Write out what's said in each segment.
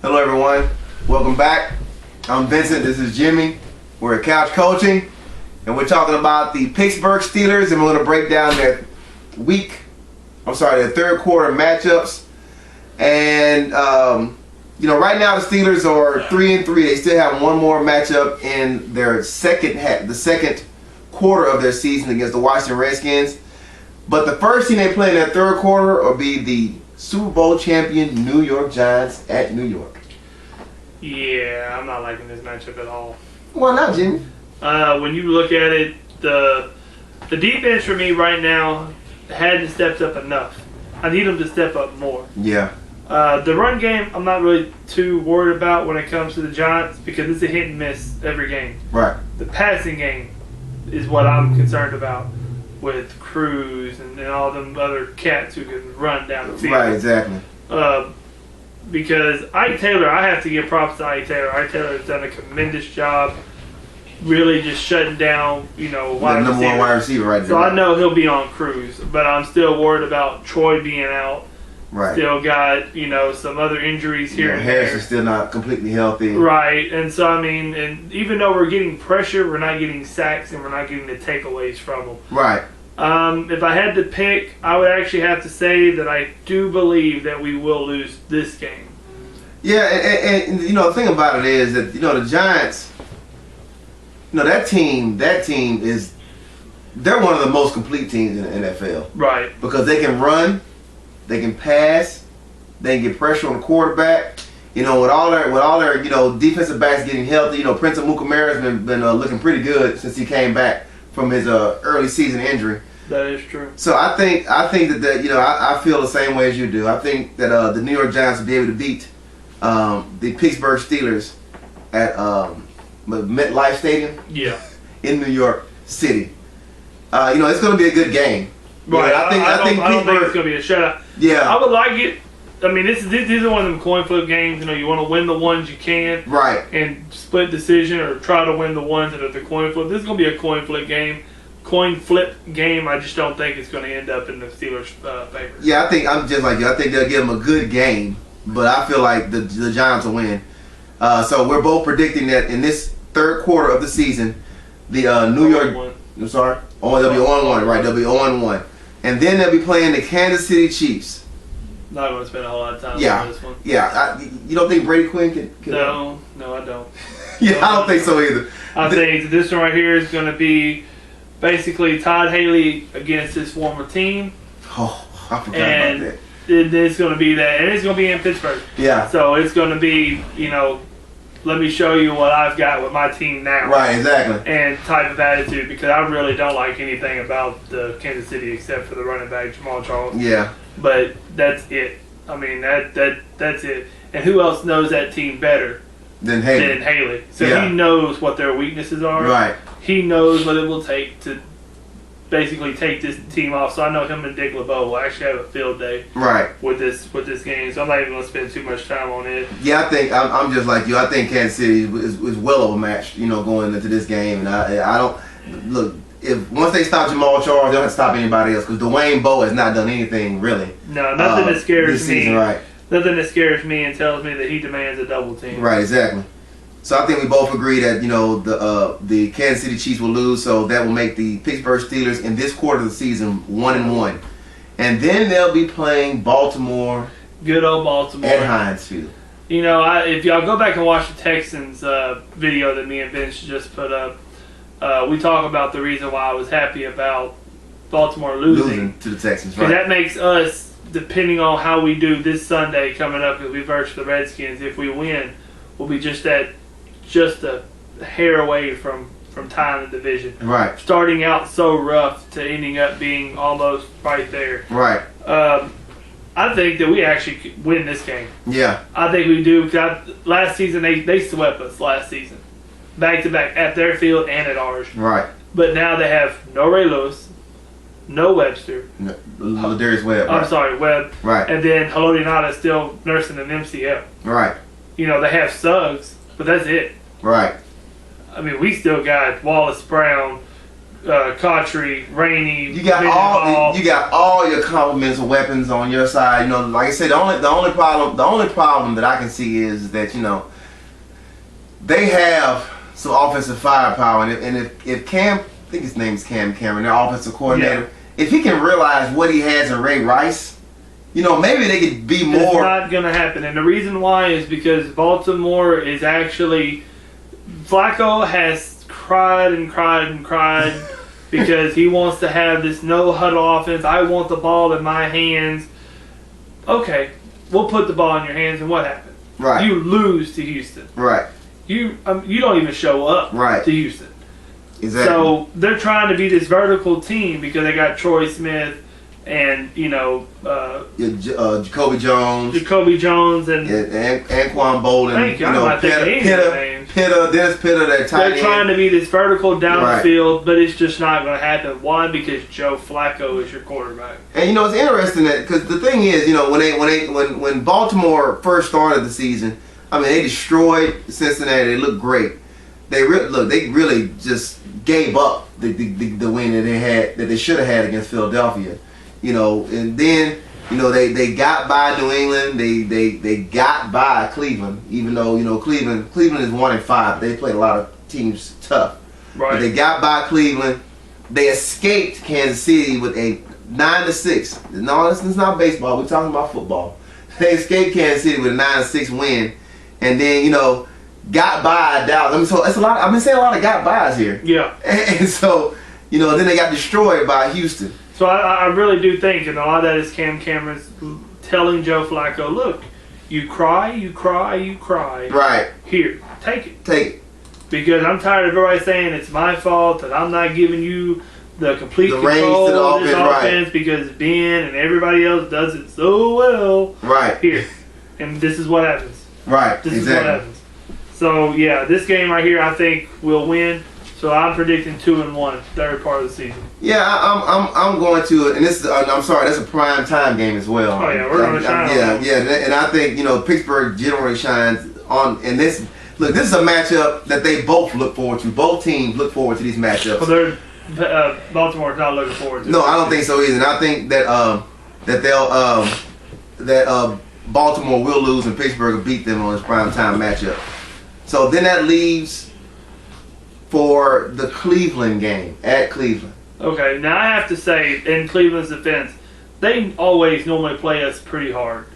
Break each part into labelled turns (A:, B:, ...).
A: Hello everyone, welcome back. I'm Vincent, this is Jimmy. We're at Couch Coaching, and we're talking about the Pittsburgh Steelers, and we're going to break down their third quarter matchups. And right now the Steelers are 3-3. They still have one more matchup in their the second quarter of their season against the Washington Redskins. But the first team they play in their third quarter will be the Super Bowl champion New York Giants at New York.
B: Yeah, I'm not liking this matchup at all.
A: Why not, Jimmy?
B: When you look at it, the defense for me right now hadn't stepped up enough. I need them to step up more.
A: Yeah.
B: The run game, I'm not really too worried about when it comes to the Giants because it's a hit and miss every game.
A: Right.
B: The passing game is what I'm concerned about with Cruz and all them other cats who can run down the field.
A: Right, exactly.
B: Because Ike Taylor, I have to give props to Ike Taylor. Ike Taylor has done a tremendous job really just shutting down, wide
A: number one wide receiver right there.
B: So I know he'll be on Cruz, but I'm still worried about Troy being out.
A: Right.
B: Still got, some other injuries here and
A: Harris
B: there.
A: is still not completely healthy.
B: Right. And so, and even though we're getting pressure, we're not getting sacks and we're not getting the takeaways from them.
A: Right.
B: If I had to pick, I would actually have to say that I do believe that we will lose this game.
A: Yeah, and the thing about it is that, the Giants, that team is, they're one of the most complete teams in the NFL.
B: Right.
A: Because they can run, they can pass, they can get pressure on the quarterback. With all their defensive backs getting healthy, Prince Amukamara has been looking pretty good since he came back from his early season injury.
B: That is true.
A: So I think that I feel the same way as you do. I think that the New York Giants will be able to beat the Pittsburgh Steelers at MetLife Stadium.
B: Yeah.
A: In New York City. It's going to be a good game.
B: Right.
A: I think
B: it's going to be a shutout.
A: Yeah.
B: I would like it. These are one of them coin flip games. You want to win the ones you can.
A: Right.
B: And split decision or try to win the ones that are the coin flip. This is going to be a coin flip game. I just don't think it's going to end up in the Steelers' favor.
A: Yeah, I'm just like you. I think they'll give them a good game, but I feel like the Giants will win. So we're both predicting that in this third quarter of the season, the New York. I'm sorry. Oh, they'll be 0-1, right? They'll be 0-1, and then they'll be playing the Kansas City Chiefs.
B: Not going to spend a whole lot of time on this one.
A: Yeah. You don't think Brady Quinn can?
B: No, I don't.
A: Yeah, I don't think so either.
B: I think this one right here is going to be basically Todd Haley against his former team.
A: Oh, I forgot about that.
B: It's going to be that, and it's going to be in Pittsburgh.
A: Yeah.
B: So it's going to be, let me show you what I've got with my team now.
A: Right, exactly.
B: And type of attitude, because I really don't like anything about the Kansas City except for the running back Jamal Charles.
A: Yeah.
B: But that's it. That's it. And who else knows that team better
A: than
B: Haley? So he knows what their weaknesses are.
A: Right.
B: He knows what it will take to basically take this team off. So I know him and Dick LeBeau will actually have a field day. Right. With this game. So I'm not even going to spend too much time on it.
A: Yeah, I think I'm just like you. I think Kansas City is well overmatched. going into this game, and I don't look. If once they stop Jamal Charles, they don't have to stop anybody else because Dwayne Bowe has not done anything really.
B: No, nothing that scares me.
A: Season, right.
B: Nothing that scares me and tells me that he demands a double team.
A: Right, exactly. So I think we both agree that the Kansas City Chiefs will lose, so that will make the Pittsburgh Steelers in this quarter of the season 1-1, and then they'll be playing Baltimore.
B: Good old Baltimore
A: at Heinz Field.
B: If y'all go back and watch the Texans video that me and Vince just put up, we talk about the reason why I was happy about Baltimore losing
A: to the Texans. Right.
B: That makes us, depending on how we do this Sunday coming up, because we versus the Redskins, if we win, we'll be just a hair away from tying the division.
A: Right.
B: Starting out so rough to ending up being almost right there.
A: Right.
B: I think that we actually could win this game.
A: Yeah.
B: I think we do. Last season, they swept us last season. Back to back at their field and at ours.
A: Right.
B: But now they have no Ray Lewis, no Webster.
A: No, Darius Webb.
B: I'm sorry, Webb.
A: Right.
B: And then Haloti Ngata is still nursing an MCL.
A: Right.
B: They have Suggs, but that's it.
A: Right.
B: We still got Wallace Brown, Cotry, Rainey.
A: You got all your complements of weapons on your side. You know, like I said, the only problem that I can see is that, you know, they have some offensive firepower, and if Cam, I think his name's Cam Cameron, their offensive coordinator, if he can realize what he has in Ray Rice, you know, maybe they could be more.
B: It's not going to happen, and the reason why is because Baltimore is actually, Flacco has cried and cried and cried because he wants to have this no huddle offense. I want the ball in my hands. Okay, we'll put the ball in your hands, and what happened?
A: Right.
B: You lose to Houston.
A: Right.
B: You don't even show up to Houston.
A: Exactly.
B: So they're trying to be this vertical team because they got Troy Smith and, you know,
A: Jacoby Jones,
B: and
A: Anquan Bolden.
B: Thank you. I'm not thinking any of the names.
A: Dennis Pitta, that tight end.
B: They're trying to be this vertical down the field, but it's just not going to happen. Why? Because Joe Flacco is your quarterback.
A: And you know, it's interesting that because the thing is, you know, when Baltimore first started the season, I mean, they destroyed Cincinnati. They looked great. They really just gave up the win that they should have had against Philadelphia. You know, and then, you know, they got by New England. They got by Cleveland, even though, you know, Cleveland is 1-5. They played a lot of teams tough.
B: Right.
A: But they got by Cleveland. They escaped Kansas City with a 9-6. No, this is not baseball. We're talking about football. They escaped Kansas City with a 9-6 win, and then, you know, got by Dallas. I mean, so it's a lot. I've been saying a lot of got bys here.
B: Yeah.
A: And so, you know, then they got destroyed by Houston.
B: So I really do think, and a lot of that is Cam Cameron's telling Joe Flacco, look, you cry.
A: Right.
B: Here, take it.
A: Take it.
B: Because I'm tired of everybody saying it's my fault that I'm not giving you the complete control of this offense because Ben and everybody else does it so well.
A: Right.
B: Here. And this is what happens.
A: Right.
B: This is what happens. So, yeah, this game right here I think will win. So I'm predicting 2-1, third part of the season.
A: Yeah, I'm going to, and this is, I'm sorry, that's a prime time game as well.
B: Oh yeah, we're going to shine.
A: Yeah, and I think, you know, Pittsburgh generally shines on, and this is a matchup that they both look forward to. Both teams look forward to these matchups.
B: Well, Baltimore's not looking forward to it.
A: No, I don't think so either. And I think that Baltimore will lose and Pittsburgh will beat them on this prime time matchup. So then that leaves for the Cleveland game at Cleveland.
B: Okay, now I have to say, in Cleveland's defense, they always normally play us pretty hard.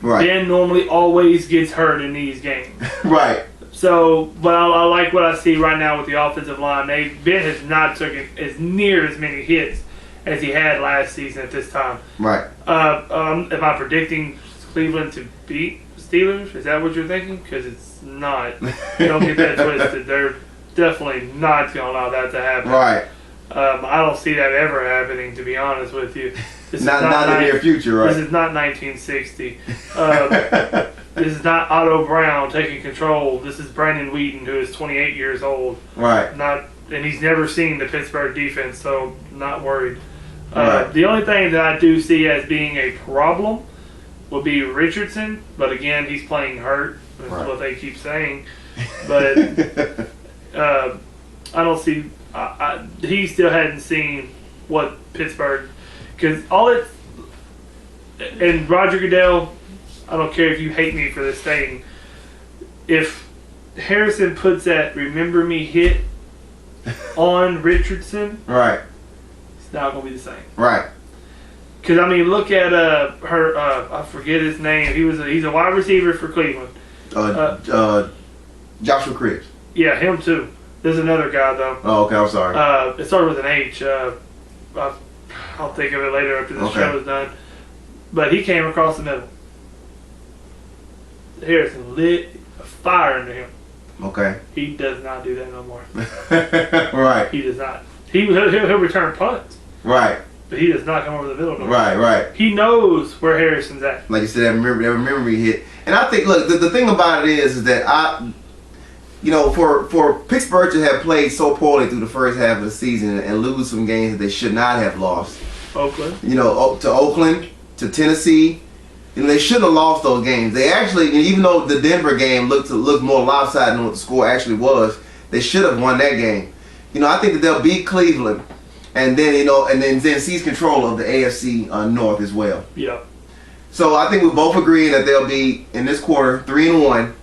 A: Right.
B: Ben normally always gets hurt in these games.
A: Right.
B: So, but I like what I see right now with the offensive line. Ben has not taken as near as many hits as he had last season at this time.
A: Right.
B: Am I predicting Cleveland to beat Steelers? Is that what you're thinking? Because it's not. Don't get that twisted. They're definitely not going to allow that to happen.
A: Right.
B: I don't see that ever happening, to be honest with you. This
A: not in the near future, right?
B: This is not 1960. This is not Otto Brown taking control. This is Brandon Wheaton, who is 28 years old.
A: Right.
B: And he's never seen the Pittsburgh defense, so not worried.
A: Right.
B: The only thing that I do see as being a problem will be Richardson, but again, he's playing hurt. That's what they keep saying. But I don't see. He still hadn't seen what Pittsburgh, because and Roger Goodell, I don't care if you hate me for this thing, if Harrison puts that "Remember Me" hit on Richardson,
A: right,
B: it's not gonna be the same,
A: right?
B: Because I mean, look at I forget his name. He's a wide receiver for Cleveland.
A: Joshua Cribbs.
B: Yeah, him too. There's another guy though.
A: Oh, okay. I'm sorry.
B: It started with an H. I'll think of it later after the show is done. But he came across the middle. Harrison lit a fire into him.
A: Okay.
B: He does not do that no more.
A: Right.
B: He does not. He'll return punts.
A: Right.
B: But he does not come over the middle. No
A: right.
B: more.
A: Right.
B: He knows where Harrison's at.
A: Like you said, that memory hit. And I think, look, the thing about it is that for Pittsburgh to have played so poorly through the first half of the season and lose some games that they should not have lost.
B: Oakland.
A: To Oakland, to Tennessee. They shouldn't have lost those games. They actually, even though the Denver game looked more lopsided than what the score actually was, they should have won that game. I think that they'll beat Cleveland, and then and then seize control of the AFC North as well.
B: Yeah.
A: So I think we both agree that they'll be in this quarter 3-1,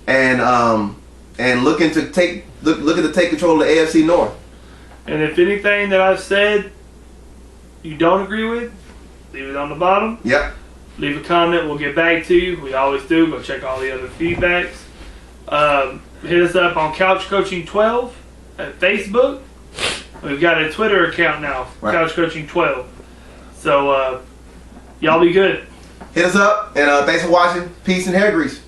A: and looking to take control of the AFC North.
B: And if anything that I've said you don't agree with, leave it on the bottom.
A: Yep.
B: Leave a comment. We'll get back to you. We always do. Go check all the other feedbacks. Hit us up on Couch Coaching 12 at Facebook. We've got a Twitter account now,
A: right.
B: Couch Coaching 12. So y'all be good.
A: Hit us up, and thanks for watching. Peace and hair grease.